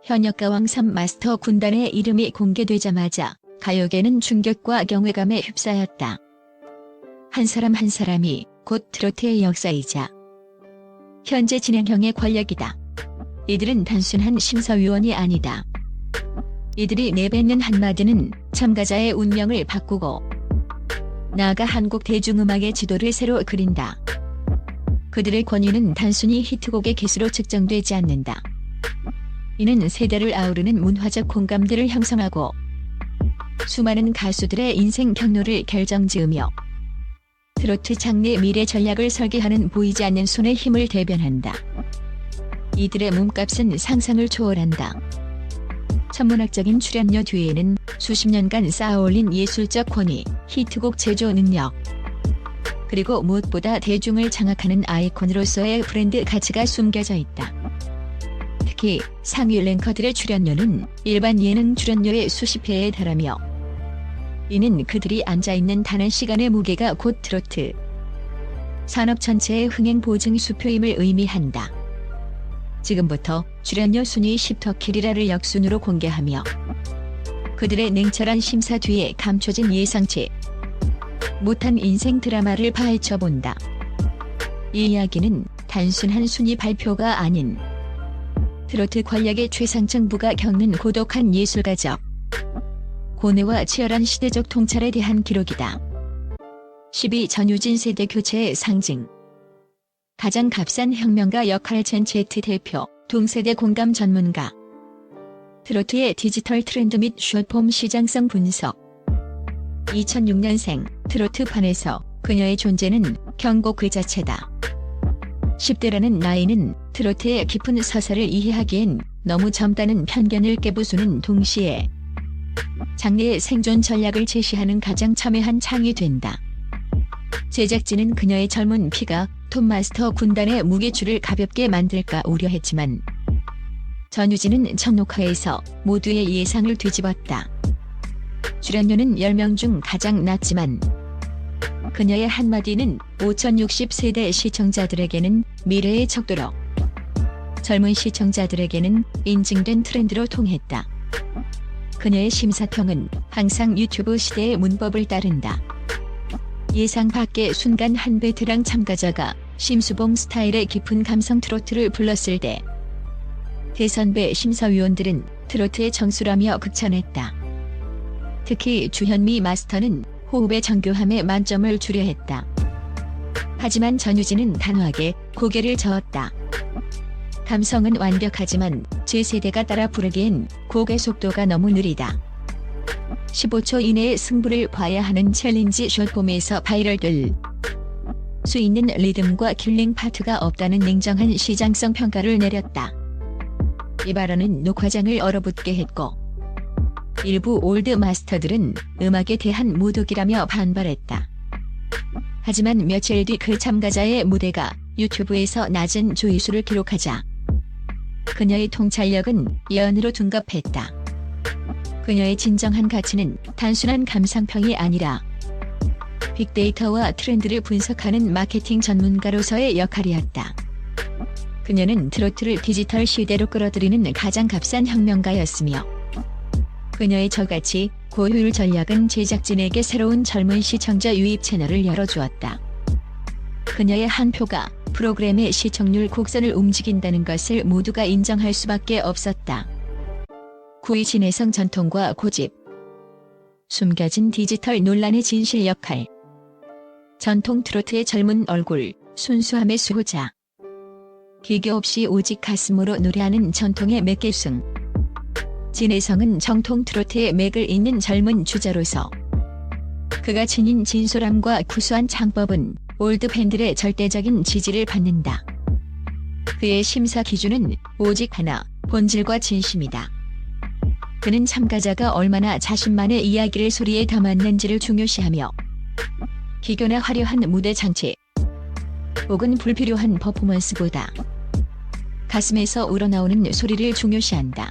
현역가왕 3 마스터 군단의 이름이 공개되자마자 가요계는 충격과 경외감에 휩싸였다. 한 사람 한 사람이 곧 트로트의 역사이자 현재 진행형의 권력이다. 이들은 단순한 심사위원이 아니다. 이들이 내뱉는 한마디는 참가자의 운명을 바꾸고 나아가 한국 대중음악의 지도를 새로 그린다. 그들의 권위는 단순히 히트곡의 개수로 측정되지 않는다. 이는 세대를 아우르는 문화적 공감대를 형성하고 수많은 가수들의 인생 경로를 결정지으며 트로트 장르의 미래 전략을 설계하는 보이지 않는 손의 힘을 대변한다. 이들의 몸값은 상상을 초월한다. 천문학적인 출연료 뒤에는 수십 년간 쌓아올린 예술적 권위, 히트곡 제조 능력, 그리고 무엇보다 대중을 장악하는 아이콘으로서의 브랜드 가치가 숨겨져 있다. 특히 상위 랭커들의 출연료는 일반 예능 출연료의 수십 배에 달하며 이는 그들이 앉아있는 단 한 시간의 무게가 곧 트로트 산업 전체의 흥행 보증 수표임을 의미한다. 지금부터 출연료 순위 10터 1위를 역순으로 공개하며 그들의 냉철한 심사 뒤에 감춰진 예상치 못한 인생 드라마를 파헤쳐본다. 이 이야기는 단순한 순위 발표가 아닌 트로트 권력의 최상층부가 겪는 고독한 예술가적 고뇌와 치열한 시대적 통찰에 대한 기록이다. 12. 전유진 세대 교체의 상징. 가장 값싼 혁명가 역할 젠 Z 대표, 동세대 공감 전문가. 트로트의 디지털 트렌드 및 숏폼 시장성 분석. 2006년생, 트로트판에서 그녀의 존재는 경고 그 자체다. 10대라는 나이는 트로트의 깊은 서사를 이해하기엔 너무 젊다는 편견을 깨부수는 동시에 장르의 생존 전략을 제시하는 가장 첨예한 창이 된다. 제작진은 그녀의 젊은 피가 톱마스터 군단의 무게추를 가볍게 만들까 우려했지만 전유진은 첫 녹화에서 모두의 예상을 뒤집었다. 출연료는 10명 중 가장 낮지만 그녀의 한마디는 5060세대 시청자들에게는 미래의 척도로 젊은 시청자들에게는 인증된 트렌드로 통했다. 그녀의 심사평은 항상 유튜브 시대의 문법을 따른다. 예상 밖의 순간 한 베테랑 참가자가 심수봉 스타일의 깊은 감성 트로트를 불렀을 때 대선배 심사위원들은 트로트의 정수라며 극찬했다. 특히 주현미 마스터는 호흡의 정교함에 만점을 주려 했다. 하지만 전유진은 단호하게 고개를 저었다. 감성은 완벽하지만 제 세대가 따라 부르기엔 곡의 속도가 너무 느리다. 15초 이내에 승부를 봐야 하는 챌린지 숏폼에서 바이럴될 수 있는 리듬과 킬링 파트가 없다는 냉정한 시장성 평가를 내렸다. 이 발언은 녹화장을 얼어붙게 했고 일부 올드 마스터들은 음악에 대한 모독이라며 반발했다. 하지만 며칠 뒤 그 참가자의 무대가 유튜브에서 낮은 조회수를 기록하자 그녀의 통찰력은 예언으로 둔갑했다. 그녀의 진정한 가치는 단순한 감상평이 아니라 빅데이터와 트렌드를 분석하는 마케팅 전문가로서의 역할이었다. 그녀는 트로트를 디지털 시대로 끌어들이는 가장 값싼 혁명가였으며 그녀의 저가치, 고효율 전략은 제작진에게 새로운 젊은 시청자 유입 채널을 열어주었다. 그녀의 한 표가 프로그램의 시청률 곡선을 움직인다는 것을 모두가 인정할 수밖에 없었다. 9위 진해성 전통과 고집. 숨겨진 디지털 논란의 진실 역할. 전통 트로트의 젊은 얼굴, 순수함의 수호자. 기교 없이 오직 가슴으로 노래하는 전통의 맥계승. 진해성은 정통 트로트의 맥을 잇는 젊은 주자로서 그가 지닌 진솔함과 구수한 창법은 올드 팬들의 절대적인 지지를 받는다. 그의 심사 기준은 오직 하나, 본질과 진심이다. 그는 참가자가 얼마나 자신만의 이야기를 소리에 담았는지를 중요시하며 기교나 화려한 무대 장치 혹은 불필요한 퍼포먼스보다 가슴에서 우러나오는 소리를 중요시한다.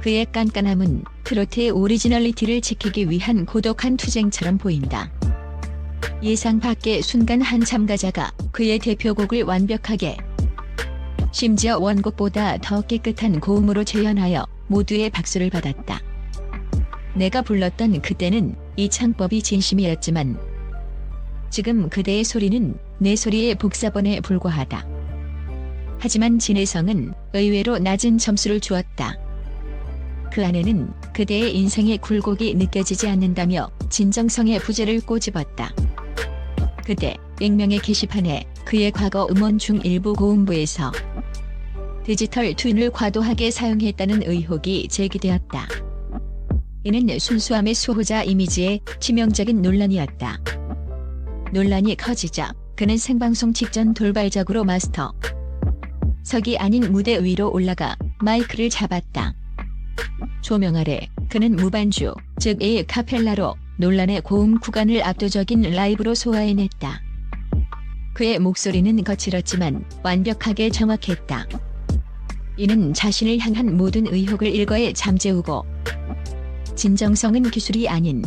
그의 깐깐함은 트로트의 오리지널리티를 지키기 위한 고독한 투쟁처럼 보인다. 예상 밖의 순간 한 참가자가 그의 대표곡을 완벽하게 심지어 원곡보다 더 깨끗한 고음으로 재현하여 모두의 박수를 받았다. 내가 불렀던 그때는 이 창법이 진심이었지만 지금 그대의 소리는 내 소리의 복사본에 불과하다. 하지만 진혜성은 의외로 낮은 점수를 주었다. 그 안에는 그대의 인생의 굴곡이 느껴지지 않는다며 진정성의 부재를 꼬집었다. 그때 익명의 게시판에 그의 과거 음원 중 일부 고음부에서 디지털 튠을 과도하게 사용했다는 의혹이 제기되었다. 이는 순수함의 수호자 이미지에 치명적인 논란이었다. 논란이 커지자 그는 생방송 직전 돌발적으로 마스터 석이 아닌 무대 위로 올라가 마이크를 잡았다. 조명 아래 그는 무반주, 즉 카펠라로 논란의 고음 구간을 압도적인 라이브로 소화해냈다. 그의 목소리는 거칠었지만 완벽하게 정확했다. 이는 자신을 향한 모든 의혹을 일거에 잠재우고 진정성은 기술이 아닌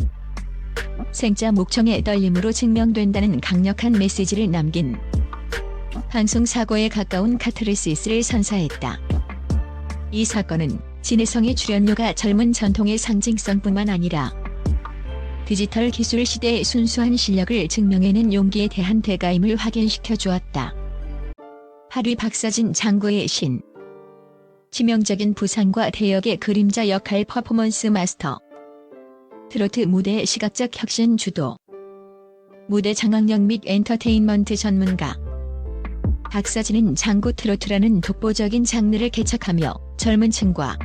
생자 목청의 떨림으로 증명된다는 강력한 메시지를 남긴 방송사고에 가까운 카타르시스를 선사했다. 이 사건은 진혜성의 출연료가 젊은 전통의 상징성뿐만 아니라 디지털 기술 시대의 순수한 실력을 증명해낸 용기에 대한 대가임을 확인시켜 주었다. 8위 박서진 장구의 신. 치명적인 부상과 대역의 그림자 역할 퍼포먼스 마스터. 트로트 무대의 시각적 혁신 주도. 무대 장악력 및 엔터테인먼트 전문가. 박서진은 장구 트로트라는 독보적인 장르를 개척하며 젊은 층과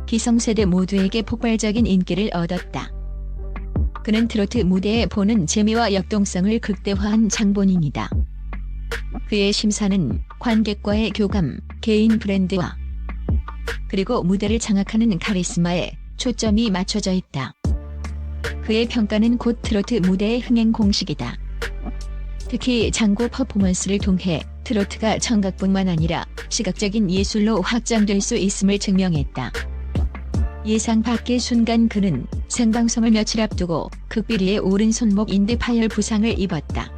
기성세대 모두에게 폭발적인 인기를 얻었다. 그는 트로트 무대에 보는 재미와 역동성을 극대화한 장본인이다. 그의 심사는 관객과의 교감, 개인 브랜드와 그리고 무대를 장악하는 카리스마에 초점이 맞춰져 있다. 그의 평가는 곧 트로트 무대의 흥행 공식이다. 특히 장구 퍼포먼스를 통해 트로트가 청각뿐만 아니라 시각적인 예술로 확장될 수 있음을 증명했다. 예상 밖의 순간 그는 생방송을 며칠 앞두고 극비리의 오른손목 인대 파열 부상을 입었다.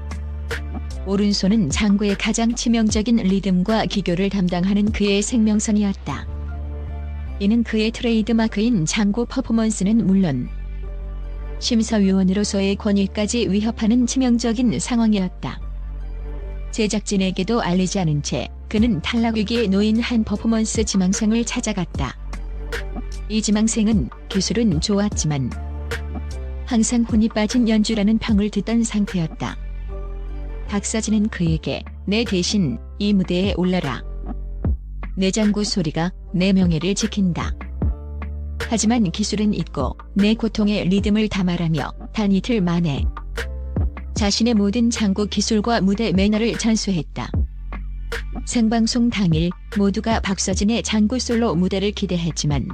오른손은 장구의 가장 치명적인 리듬과 기교를 담당하는 그의 생명선이었다. 이는 그의 트레이드마크인 장구 퍼포먼스는 물론 심사위원으로서의 권위까지 위협하는 치명적인 상황이었다. 제작진에게도 알리지 않은 채 그는 탈락 위기에 놓인 한 퍼포먼스 지망생을 찾아갔다. 이 지망생은 기술은 좋았지만 항상 혼이 빠진 연주라는 평을 듣던 상태였다. 박서진은 그에게 내 대신 이 무대에 올라라. 내 장구 소리가 내 명예를 지킨다. 하지만 기술은 있고 내 고통의 리듬을 담아라며 단 이틀 만에 자신의 모든 장구 기술과 무대 매너를 전수했다. 생방송 당일 모두가 박서진의 장구 솔로 무대를 기대했지만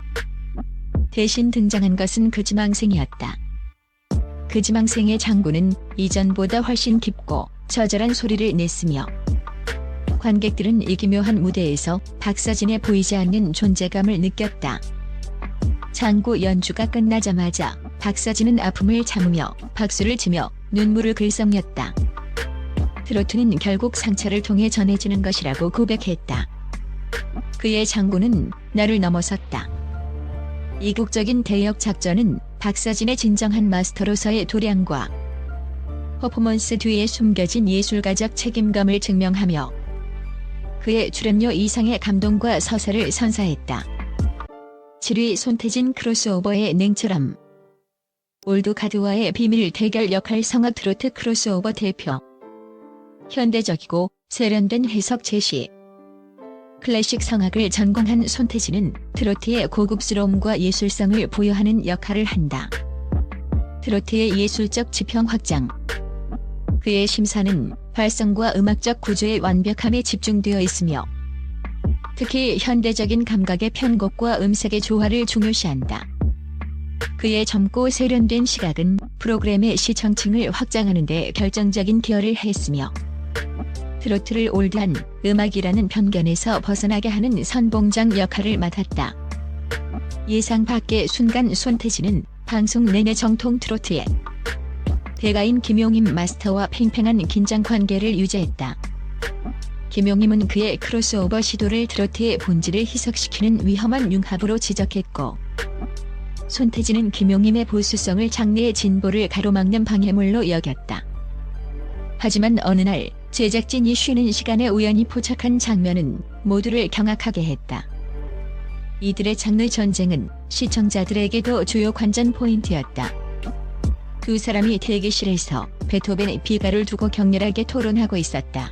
대신 등장한 것은 그 지망생이었다. 그 지망생의 장구는 이전보다 훨씬 깊고 처절한 소리를 냈으며 관객들은 이 기묘한 무대에서 박서진의 보이지 않는 존재감을 느꼈다. 장구 연주가 끝나자마자 박서진은 아픔을 참으며 박수를 치며 눈물을 글썽였다. 트로트는 결국 상처를 통해 전해지는 것이라고 고백했다. 그의 장구는 나를 넘어섰다. 이국적인 대역 작전은 박서진의 진정한 마스터로서의 도량과 퍼포먼스 뒤에 숨겨진 예술가적 책임감을 증명하며 그의 출연료 이상의 감동과 서사를 선사했다. 7위 손태진 크로스오버의 냉철함. 올드가드와의 비밀 대결 역할 성악 트로트 크로스오버 대표. 현대적이고 세련된 해석 제시. 클래식 성악을 전공한 손태진은 트로트의 고급스러움과 예술성을 부여하는 역할을 한다. 트로트의 예술적 지평 확장. 그의 심사는 발성과 음악적 구조의 완벽함에 집중되어 있으며 특히 현대적인 감각의 편곡과 음색의 조화를 중요시한다. 그의 젊고 세련된 시각은 프로그램의 시청층을 확장하는 데 결정적인 기여를 했으며 트로트를 올드한 음악이라는 편견에서 벗어나게 하는 선봉장 역할을 맡았다. 예상 밖의 순간 손태진은 방송 내내 정통 트로트의 대가인 김용임 마스터와 팽팽한 긴장 관계를 유지했다. 김용임은 그의 크로스오버 시도를 트로트의 본질을 희석시키는 위험한 융합으로 지적했고, 손태진은 김용임의 보수성을 장르의 진보를 가로막는 방해물로 여겼다. 하지만 어느 날 제작진이 쉬는 시간에 우연히 포착한 장면은 모두를 경악하게 했다. 이들의 장르 전쟁은 시청자들에게도 주요 관전 포인트였다. 두 사람이 대기실에서 베토벤의 비가를 두고 격렬하게 토론하고 있었다.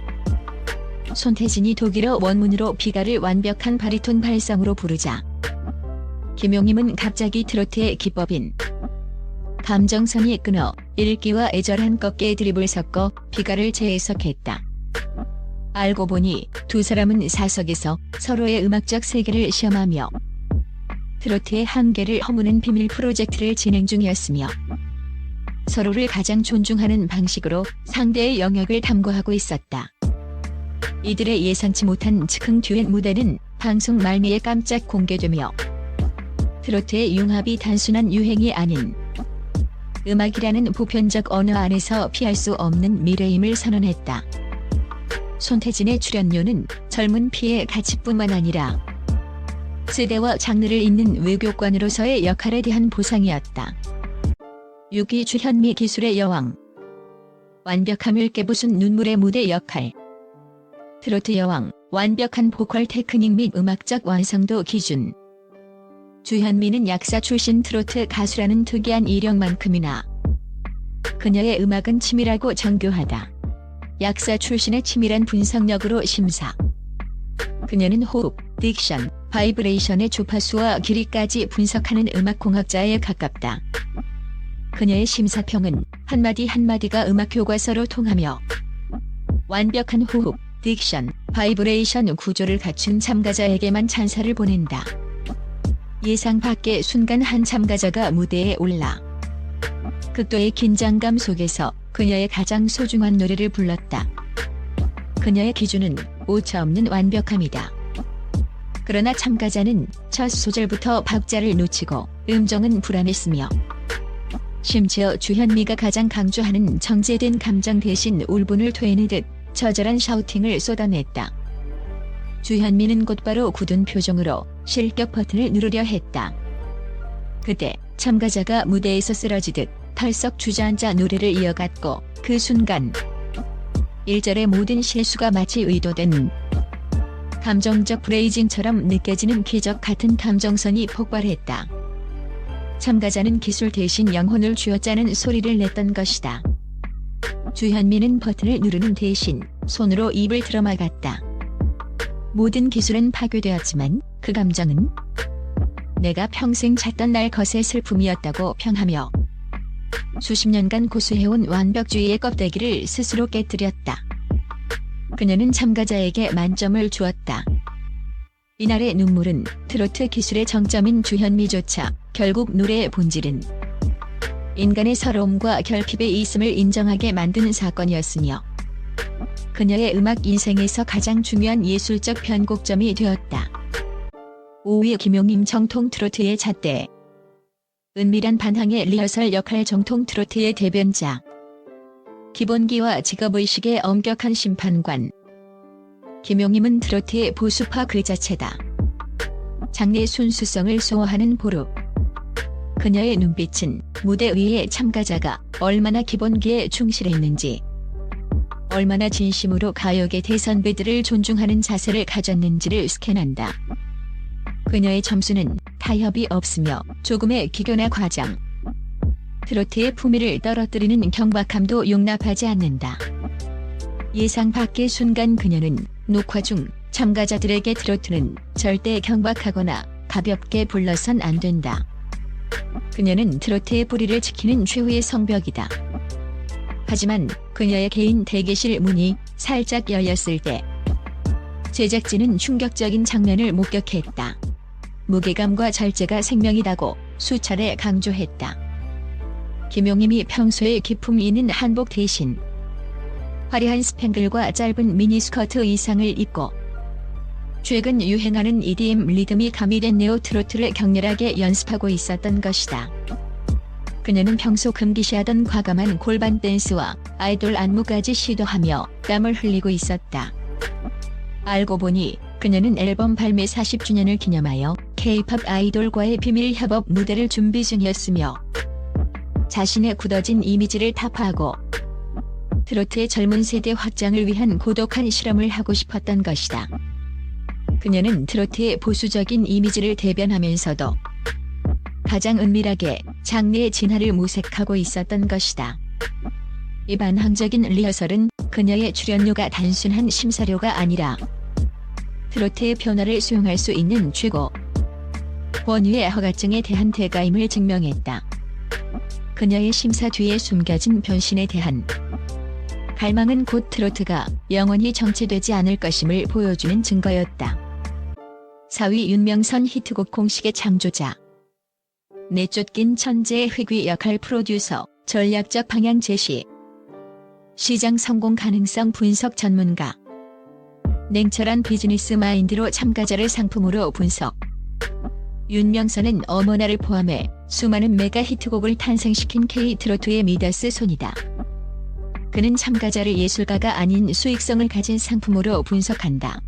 손태진이 독일어 원문으로 비가를 완벽한 바리톤 발성으로 부르자, 김용임은 갑자기 트로트의 기법인 감정선이 끊어 읽기와 애절한 꺾기의 드립을 섞어 비가를 재해석했다. 알고 보니 두 사람은 사석에서 서로의 음악적 세계를 시험하며 트로트의 한계를 허무는 비밀 프로젝트를 진행 중이었으며, 서로를 가장 존중하는 방식으로 상대의 영역을 탐구하고 있었다. 이들의 예상치 못한 즉흥 듀엣 무대는 방송 말미에 깜짝 공개되며, 트로트의 융합이 단순한 유행이 아닌 음악이라는 보편적 언어 안에서 피할 수 없는 미래임을 선언했다. 손태진의 출연료는 젊은 피의 가치뿐만 아니라 세대와 장르를 잇는 외교관으로서의 역할에 대한 보상이었다. 6위 주현미 기술의 여왕. 완벽함을 깨부순 눈물의 무대 역할. 트로트 여왕, 완벽한 보컬 테크닉 및 음악적 완성도 기준. 주현미는 약사 출신 트로트 가수라는 특이한 이력만큼이나 그녀의 음악은 치밀하고 정교하다. 약사 출신의 치밀한 분석력으로 심사. 그녀는 호흡, 딕션, 바이브레이션의 주파수와 길이까지 분석하는 음악공학자에 가깝다. 그녀의 심사평은 한마디 한마디가 음악 교과서로 통하며 완벽한 호흡, 딕션, 바이브레이션 구조를 갖춘 참가자에게만 찬사를 보낸다. 예상 밖의 순간 한 참가자가 무대에 올라 극도의 긴장감 속에서 그녀의 가장 소중한 노래를 불렀다. 그녀의 기준은 오차없는 완벽함이다. 그러나 참가자는 첫 소절부터 박자를 놓치고 음정은 불안했으며, 심지어 주현미가 가장 강조하는 정제된 감정 대신 울분을 토해내듯 처절한 샤우팅을 쏟아냈다. 주현미는 곧바로 굳은 표정으로 실격 버튼을 누르려 했다. 그때 참가자가 무대에서 쓰러지듯 털썩 주저앉아 노래를 이어갔고, 그 순간 1절의 모든 실수가 마치 의도된 감정적 브레이징처럼 느껴지는 기적 같은 감정선이 폭발했다. 참가자는 기술 대신 영혼을 쥐어짜는 소리를 냈던 것이다. 주현미는 버튼을 누르는 대신 손으로 입을 틀어막았다. 모든 기술은 파괴되었지만 그 감정은 내가 평생 찾던 날 것의 슬픔이었다고 평하며 수십 년간 고수해온 완벽주의의 껍데기를 스스로 깨뜨렸다. 그녀는 참가자에게 만점을 주었다. 이날의 눈물은 트로트 기술의 정점인 주현미조차 결국 노래의 본질은 인간의 서러움과 결핍에 있음을 인정하게 만드는 사건이었으며, 그녀의 음악 인생에서 가장 중요한 예술적 변곡점이 되었다. 5위 김용임 정통 트로트의 잣대. 은밀한 반항의 리허설 역할. 정통 트로트의 대변자. 기본기와 직업의식의 엄격한 심판관. 김용임은 트로트의 보수파 그 자체다. 장르의 순수성을 소화하는 보루. 그녀의 눈빛은 무대 위의 참가자가 얼마나 기본기에 충실했는지, 얼마나 진심으로 가요계 대선배들을 존중하는 자세를 가졌는지를 스캔한다. 그녀의 점수는 타협이 없으며 조금의 기교나 과장, 트로트의 품위를 떨어뜨리는 경박함도 용납하지 않는다. 예상 밖의 순간 그녀는 녹화 중 참가자들에게 트로트는 절대 경박하거나 가볍게 불러선 안 된다. 그녀는 트로트의 뿌리를 지키는 최후의 성벽이다. 하지만 그녀의 개인 대기실 문이 살짝 열렸을 때 제작진은 충격적인 장면을 목격했다. 무게감과 절제가 생명이다고 수차례 강조했다. 김용임이 평소에 기품 있는 한복 대신 화려한 스팽글과 짧은 미니스커트 의상을 입고 최근 유행하는 EDM 리듬이 가미된 네오 트로트를 격렬하게 연습하고 있었던 것이다. 그녀는 평소 금기시하던 과감한 골반 댄스와 아이돌 안무까지 시도하며 땀을 흘리고 있었다. 알고 보니 그녀는 앨범 발매 40주년을 기념하여 K-팝 아이돌과의 비밀 협업 무대를 준비 중이었으며 자신의 굳어진 이미지를 타파하고 트로트의 젊은 세대 확장을 위한 고독한 실험을 하고 싶었던 것이다. 그녀는 트로트의 보수적인 이미지를 대변하면서도 가장 은밀하게 장르의 진화를 모색하고 있었던 것이다. 이 반항적인 리허설은 그녀의 출연료가 단순한 심사료가 아니라 트로트의 변화를 수용할 수 있는 최고 권위의 허가증에 대한 대가임을 증명했다. 그녀의 심사 뒤에 숨겨진 변신에 대한 갈망은 곧 트로트가 영원히 정체되지 않을 것임을 보여주는 증거였다. 4위 윤명선 히트곡 공식의 창조자. 내쫓긴 천재의 회귀 역할 프로듀서, 전략적 방향 제시. 시장 성공 가능성 분석 전문가. 냉철한 비즈니스 마인드로 참가자를 상품으로 분석. 윤명선은 어머나를 포함해 수많은 메가 히트곡을 탄생시킨 K-트로트의 미다스 손이다. 그는 참가자를 예술가가 아닌 수익성을 가진 상품으로 분석한다.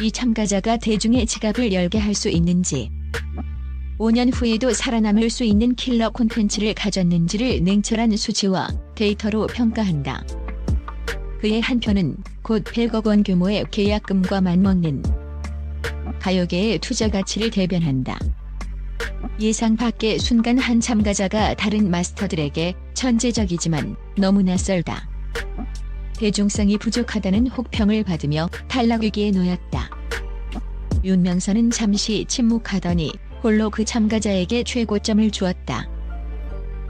이 참가자가 대중의 지갑을 열게 할 수 있는지, 5년 후에도 살아남을 수 있는 킬러 콘텐츠를 가졌는지를 냉철한 수치와 데이터로 평가한다. 그의 한 표는 곧 100억 원 규모의 계약금과 맞먹는 가요계의 투자 가치를 대변한다. 예상 밖의 순간 한 참가자가 다른 마스터들에게 천재적이지만 너무 낯설다, 대중성이 부족하다는 혹평을 받으며 탈락 위기에 놓였다. 윤명선은 잠시 침묵하더니 홀로 그 참가자에게 최고점을 주었다.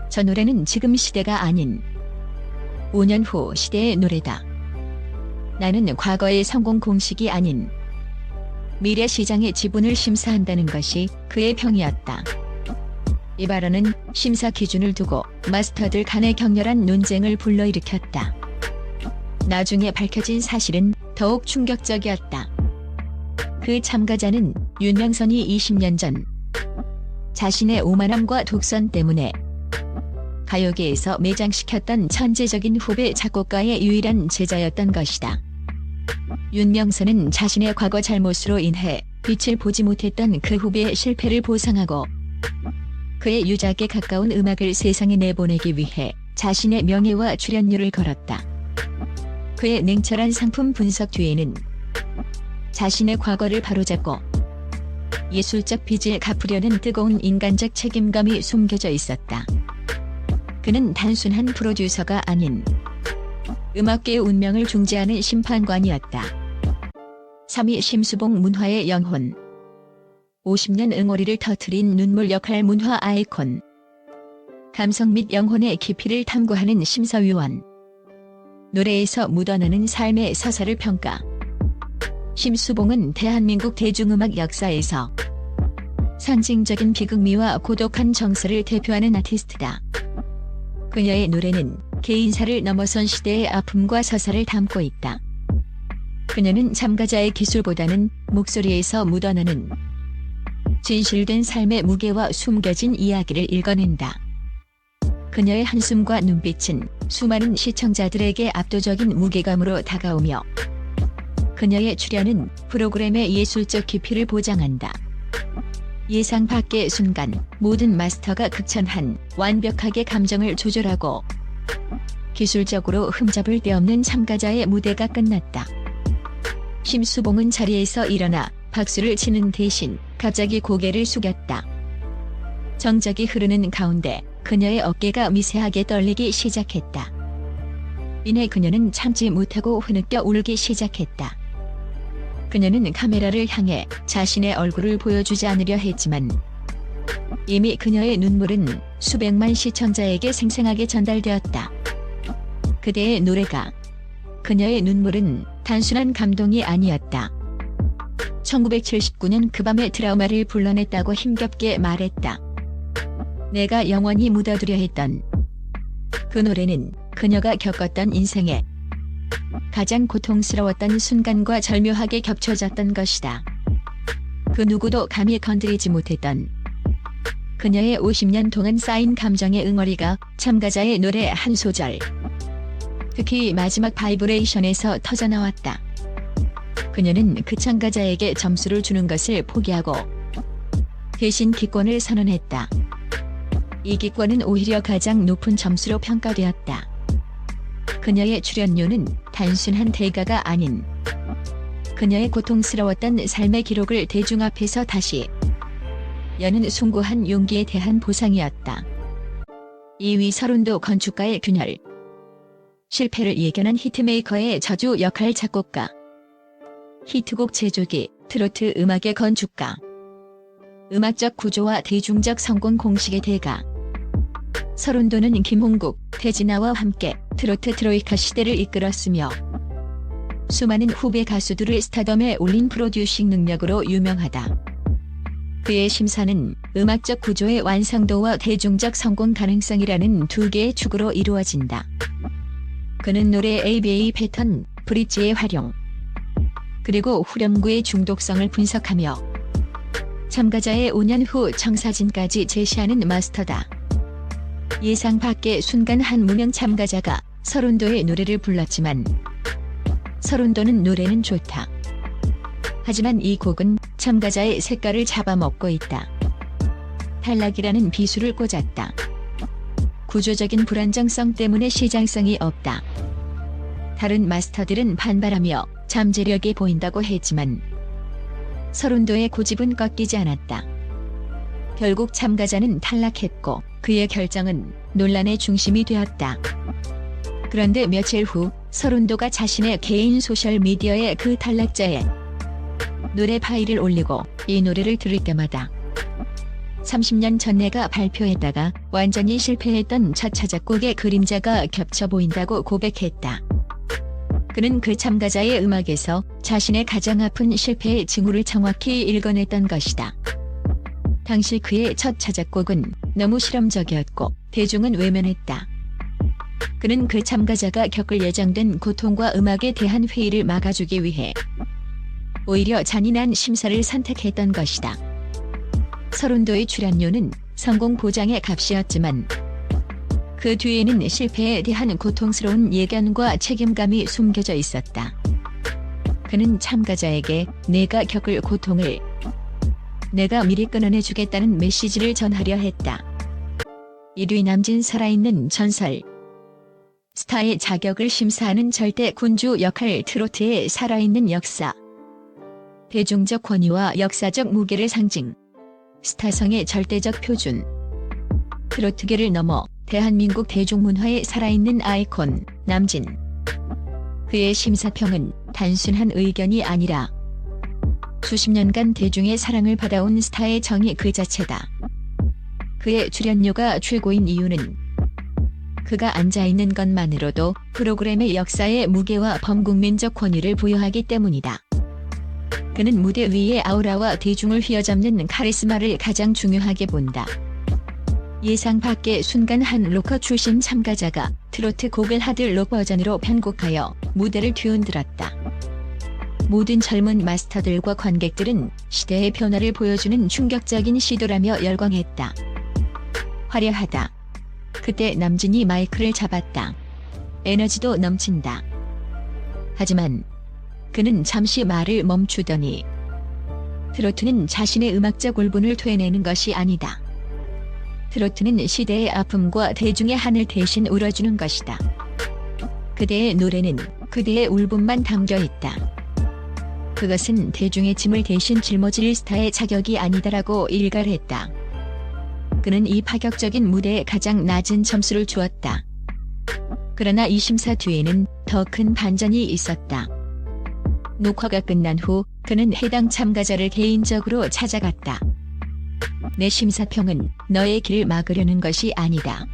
저 노래는 지금 시대가 아닌 5년 후 시대의 노래다. 나는 과거의 성공 공식이 아닌 미래 시장의 지분을 심사한다는 것이 그의 평이었다. 이 발언은 심사 기준을 두고 마스터들 간의 격렬한 논쟁을 불러일으켰다. 나중에 밝혀진 사실은 더욱 충격적이었다. 그 참가자는 윤명선이 20년 전 자신의 오만함과 독선 때문에 가요계에서 매장시켰던 천재적인 후배 작곡가의 유일한 제자였던 것이다. 윤명선은 자신의 과거 잘못으로 인해 빛을 보지 못했던 그 후배의 실패를 보상하고 그의 유작에 가까운 음악을 세상에 내보내기 위해 자신의 명예와 출연료를 걸었다. 그의 냉철한 상품 분석 뒤에는 자신의 과거를 바로잡고 예술적 빚을 갚으려는 뜨거운 인간적 책임감이 숨겨져 있었다. 그는 단순한 프로듀서가 아닌 음악계의 운명을 중재하는 심판관이었다. 3위 심수봉 문화의 영혼. 50년 응어리를 터뜨린 눈물 역할 문화 아이콘. 감성 및 영혼의 깊이를 탐구하는 심사위원. 노래에서 묻어나는 삶의 서사를 평가. 심수봉은 대한민국 대중음악 역사에서 상징적인 비극미와 고독한 정서를 대표하는 아티스트다. 그녀의 노래는 개인사를 넘어선 시대의 아픔과 서사를 담고 있다. 그녀는 참가자의 기술보다는 목소리에서 묻어나는 진실된 삶의 무게와 숨겨진 이야기를 읽어낸다. 그녀의 한숨과 눈빛은 수많은 시청자들에게 압도적인 무게감으로 다가오며 그녀의 출연은 프로그램의 예술적 깊이를 보장한다. 예상 밖의 순간 모든 마스터가 극찬한 완벽하게 감정을 조절하고 기술적으로 흠잡을 데 없는 참가자의 무대가 끝났다. 심수봉은 자리에서 일어나 박수를 치는 대신 갑자기 고개를 숙였다. 정적이 흐르는 가운데 그녀의 어깨가 미세하게 떨리기 시작했다. 이내 그녀는 참지 못하고 흐느껴 울기 시작했다. 그녀는 카메라를 향해 자신의 얼굴을 보여주지 않으려 했지만 이미 그녀의 눈물은 수백만 시청자에게 생생하게 전달되었다. 그대의 노래가, 그녀의 눈물은 단순한 감동이 아니었다. 1979년 그 밤의 트라우마를 불러냈다고 힘겹게 말했다. 내가 영원히 묻어두려 했던 그 노래는 그녀가 겪었던 인생의 가장 고통스러웠던 순간과 절묘하게 겹쳐졌던 것이다. 그 누구도 감히 건드리지 못했던 그녀의 50년 동안 쌓인 감정의 응어리가 참가자의 노래 한 소절, 특히 마지막 바이브레이션에서 터져나왔다. 그녀는 그 참가자에게 점수를 주는 것을 포기하고 대신 기권을 선언했다. 이 기권은 오히려 가장 높은 점수로 평가되었다. 그녀의 출연료는 단순한 대가가 아닌 그녀의 고통스러웠던 삶의 기록을 대중 앞에서 다시 여는 숭고한 용기에 대한 보상이었다. 2위 서른도 건축가의 균열. 실패를 예견한 히트메이커의 저주 역할 작곡가. 히트곡 제조기, 트로트 음악의 건축가. 음악적 구조와 대중적 성공 공식의 대가. 서른도는 김홍국, 태진아와 함께 트로트 트로이카 시대를 이끌었으며 수많은 후배 가수들을 스타덤에 올린 프로듀싱 능력으로 유명하다. 그의 심사는 음악적 구조의 완성도와 대중적 성공 가능성이라는 두 개의 축으로 이루어진다. 그는 노래 ABA 패턴, 브릿지의 활용, 그리고 후렴구의 중독성을 분석하며 참가자의 5년 후 청사진까지 제시하는 마스터다. 예상 밖의 순간 한 무명 참가자가 서른도의 노래를 불렀지만 서른도는 노래는 좋다. 하지만 이 곡은 참가자의 색깔을 잡아먹고 있다. 탈락이라는 비수를 꽂았다. 구조적인 불안정성 때문에 시장성이 없다. 다른 마스터들은 반발하며 잠재력이 보인다고 했지만 서른도의 고집은 꺾이지 않았다. 결국 참가자는 탈락했고 그의 결정은 논란의 중심이 되었다. 그런데 며칠 후 서른도가 자신의 개인 소셜미디어에 그 탈락자의 노래 파일을 올리고 이 노래를 들을 때마다 30년 전 내가 발표했다가 완전히 실패했던 첫 차작곡의 그림자가 겹쳐 보인다고 고백했다. 그는 그 참가자의 음악에서 자신의 가장 아픈 실패의 징후를 정확히 읽어냈던 것이다. 당시 그의 첫 차작곡은 너무 실험적이었고 대중은 외면했다. 그는 그 참가자가 겪을 예정된 고통과 음악에 대한 회의를 막아주기 위해 오히려 잔인한 심사를 선택했던 것이다. 서른도의 출연료는 성공 보장의 값이었지만 그 뒤에는 실패에 대한 고통스러운 예견과 책임감이 숨겨져 있었다. 그는 참가자에게 내가 겪을 고통을 내가 미리 끊어내주겠다는 메시지를 전하려 했다. 1위 남진 살아있는 전설. 스타의 자격을 심사하는 절대 군주 역할 트로트의 살아있는 역사. 대중적 권위와 역사적 무게를 상징. 스타성의 절대적 표준. 트로트계를 넘어 대한민국 대중문화의 살아있는 아이콘, 남진. 그의 심사평은 단순한 의견이 아니라 수십 년간 대중의 사랑을 받아온 스타의 정의 그 자체다. 그의 출연료가 최고인 이유는 그가 앉아있는 것만으로도 프로그램의 역사의 무게와 범국민적 권위를 부여하기 때문이다. 그는 무대 위의 아우라와 대중을 휘어잡는 카리스마를 가장 중요하게 본다. 예상 밖의 순간 한 로커 출신 참가자가 트로트 곡을 하드록 버전으로 편곡하여 무대를 뒤흔들었다. 모든 젊은 마스터들과 관객들은 시대의 변화를 보여주는 충격적인 시도라며 열광했다. 화려하다. 그때 남진이 마이크를 잡았다. 에너지도 넘친다. 하지만 그는 잠시 말을 멈추더니 트로트는 자신의 음악적 울분을 토해내는 것이 아니다. 트로트는 시대의 아픔과 대중의 한을 대신 울어주는 것이다. 그대의 노래는 그대의 울분만 담겨있다. 그것은 대중의 짐을 대신 짊어질 스타의 자격이 아니다라고 일갈했다. 그는 이 파격적인 무대에 가장 낮은 점수를 주었다. 그러나 이 심사 뒤에는 더 큰 반전이 있었다. 녹화가 끝난 후 그는 해당 참가자를 개인적으로 찾아갔다. 내 심사평은 너의 길을 막으려는 것이 아니다.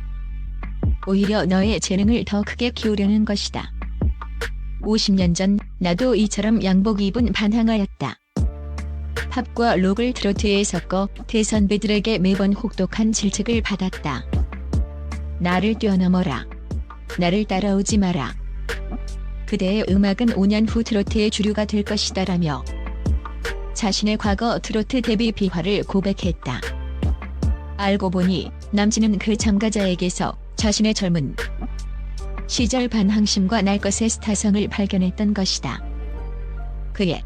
오히려 너의 재능을 더 크게 키우려는 것이다. 50년 전 나도 이처럼 양복 입은 반항아였다. 팝과 록을 트로트에 섞어 대선배들에게 매번 혹독한 질책을 받았다. 나를 뛰어넘어라. 나를 따라오지 마라. 그대의 음악은 5년 후 트로트의 주류가 될 것이다라며 자신의 과거 트로트 데뷔 비화를 고백했다. 알고 보니 남진은 그 참가자에게서 자신의 젊은 시절 반항심과 날 것의 스타성을 발견했던 것이다. 그의